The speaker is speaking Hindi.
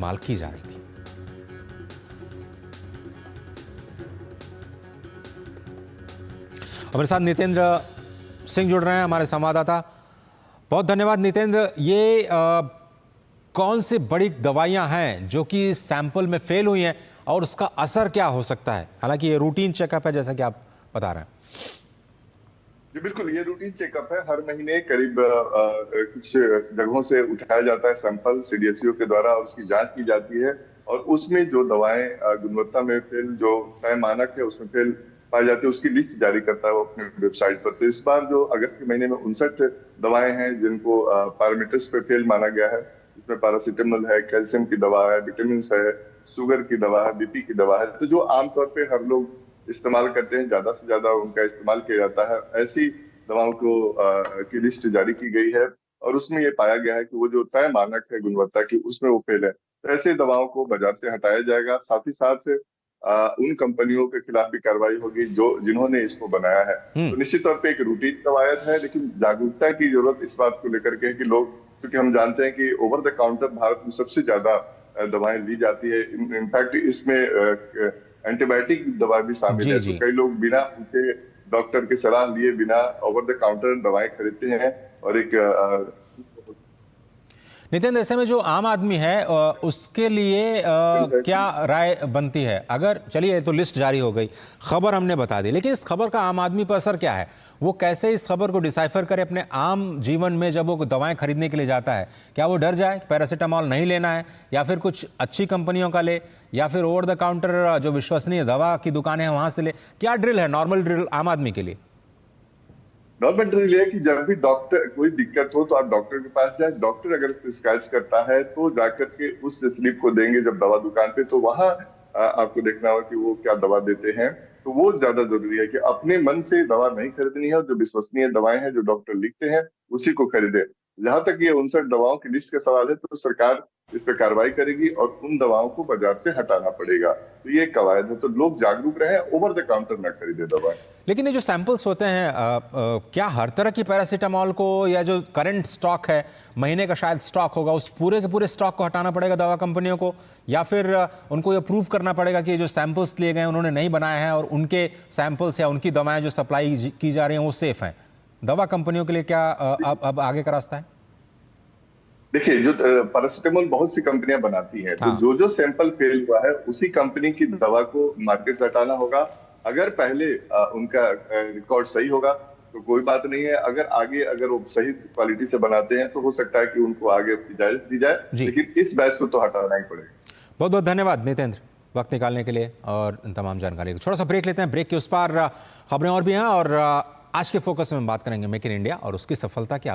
इस्तेमाल की जा रही थी। हमारे साथ नितेंद्र सिंह जुड़ रहे हैं, हमारे संवाददाता। बहुत धन्यवाद नितेंद्र। ये कौन सी बड़ी दवाइयां हैं जो कि सैंपल में फेल हुई हैं और उसका असर क्या हो सकता है? हालांकि ये रूटीन चेकअप है, जैसा कि आप बता रहे हैं। जी बिल्कुल, ये रूटीन चेकअप है। हर महीने करीब कुछ जगहों से उठाया जाता है सैंपल सीडीएसयू के द्वारा, उसकी जांच की जाती है और उसमें जो दवाएं गुणवत्ता में फेल, जो तय मानक है उसमें फेल पाई जाती है, उसकी लिस्ट जारी करता है वो अपने वेबसाइट पर। तो इस बार जो अगस्त के महीने में 59 दवाएं हैं जिनको पैरामीटर्स पे फेल माना गया है, जिसमें पैरासीटामोल है, कैल्शियम की दवा है, विटामिन है, शुगर की दवा है, बीपी की दवा है। तो जो आमतौर पे हर लोग इस्तेमाल करते हैं, ज्यादा से ज्यादा उनका इस्तेमाल किया जाता है, ऐसी दवाओं को की लिस्ट जारी की गई है और उसमें ये पाया गया है कि वो जो तय मानक है गुणवत्ता की, उसमें वो फेल है। तो ऐसे दवाओं को बाजार से हटाया जाएगा। साथ ही साथ उन कंपनियों के खिलाफ भी कार्रवाई होगी जो जिन्होंने इसको बनाया है। तो निश्चित तौर पे एक रूटीन कवायद है, लेकिन जागरूकता की जरूरत इस बात को लेकर के है कि लोग, क्योंकि हम जानते हैं कि ओवर द काउंटर भारत में सबसे ज्यादा दवाएं ली जाती है। इनफैक्ट इसमें एंटीबायोटिक दवा भी शामिल जी है। तो जी। कई लोग बिना उनके डॉक्टर की सलाह लिए बिना ओवर द काउंटर दवाएं खरीदते हैं और एक नितिन, ऐसे में जो आम आदमी है उसके लिए क्या राय बनती है? अगर चलिए, ये तो लिस्ट जारी हो गई, खबर हमने बता दी, लेकिन इस खबर का आम आदमी पर असर क्या है? वो कैसे इस खबर को डिसाइफर करे अपने आम जीवन में जब वो दवाएं खरीदने के लिए जाता है? क्या वो डर जाए पैरासीटामोल नहीं लेना है, या फिर कुछ अच्छी कंपनियों का ले, या फिर ओवर द काउंटर जो विश्वसनीय दवा की दुकानें हैं वहां से ले? क्या ड्रिल है, नॉर्मल ड्रिल आम आदमी के लिए? गवर्नमेंट ड्रिल है कि जब भी डॉक्टर कोई दिक्कत हो तो आप डॉक्टर के पास जाए। डॉक्टर अगर प्रिस्क्राइब करता है तो जाकर के उस स्लिप को देंगे जब दवा दुकान पे, तो वहां आपको देखना होगा कि वो क्या दवा देते हैं। तो वो ज्यादा जरूरी है कि अपने मन से दवा नहीं खरीदनी है और जो विश्वसनीय दवाएं हैं जो डॉक्टर लिखते हैं उसी को खरीदे। जहां तक ये 59 दवाओं की लिस्ट का सवाल है, तो सरकार इस पे कार्रवाई करेगी और उन दवाओं को बाजार से हटाना पड़ेगा। तो ये कवायद है, तो लोग जागरूक रहे, ओवर द काउंटर ना खरीदे दवाएं। लेकिन ये जो सैंपल्स होते हैं, क्या हर तरह की पैरासीटामोल को, या जो करंट स्टॉक है, महीने का शायद स्टॉक होगा, उस पूरे के पूरे स्टॉक को हटाना पड़ेगा दवा कंपनियों को, या फिर उनको ये प्रूव करना पड़ेगा कि जो सैंपल्स लिए गए उन्होंने नहीं बनाए हैं और उनके सैंपल्स या उनकी दवाएं जो सप्लाई की जा रही हैं वो सेफ हैं? दवा कंपनियों के लिए क्या अब आगे का रास्ता है? देखिए, जो पैरासीटामोल बहुत सी कंपनियां बनाती हैं, तो हाँ। जो जो सैंपल फेल हुआ है उसी कंपनी की दवा को मार्केट से हटाना होगा। अगर पहले उनका रिकॉर्ड सही होगा तो कोई बात नहीं है। अगर आगे अगर वो सही क्वालिटी से बनाते हैं तो हो सकता है कि उनको आगे इजाजत दी जाए, जी, लेकिन इस बैच को तो हटाना ही पड़ेगा। बहुत बहुत धन्यवाद नितेंद्र, वक्त निकालने के लिए और इन तमाम जानकारी। छोटा सा ब्रेक लेते हैं, ब्रेक के उस पार खबरें और भी हैं, और आज के फोकस में हम बात करेंगे मेक इन इंडिया और उसकी सफलता की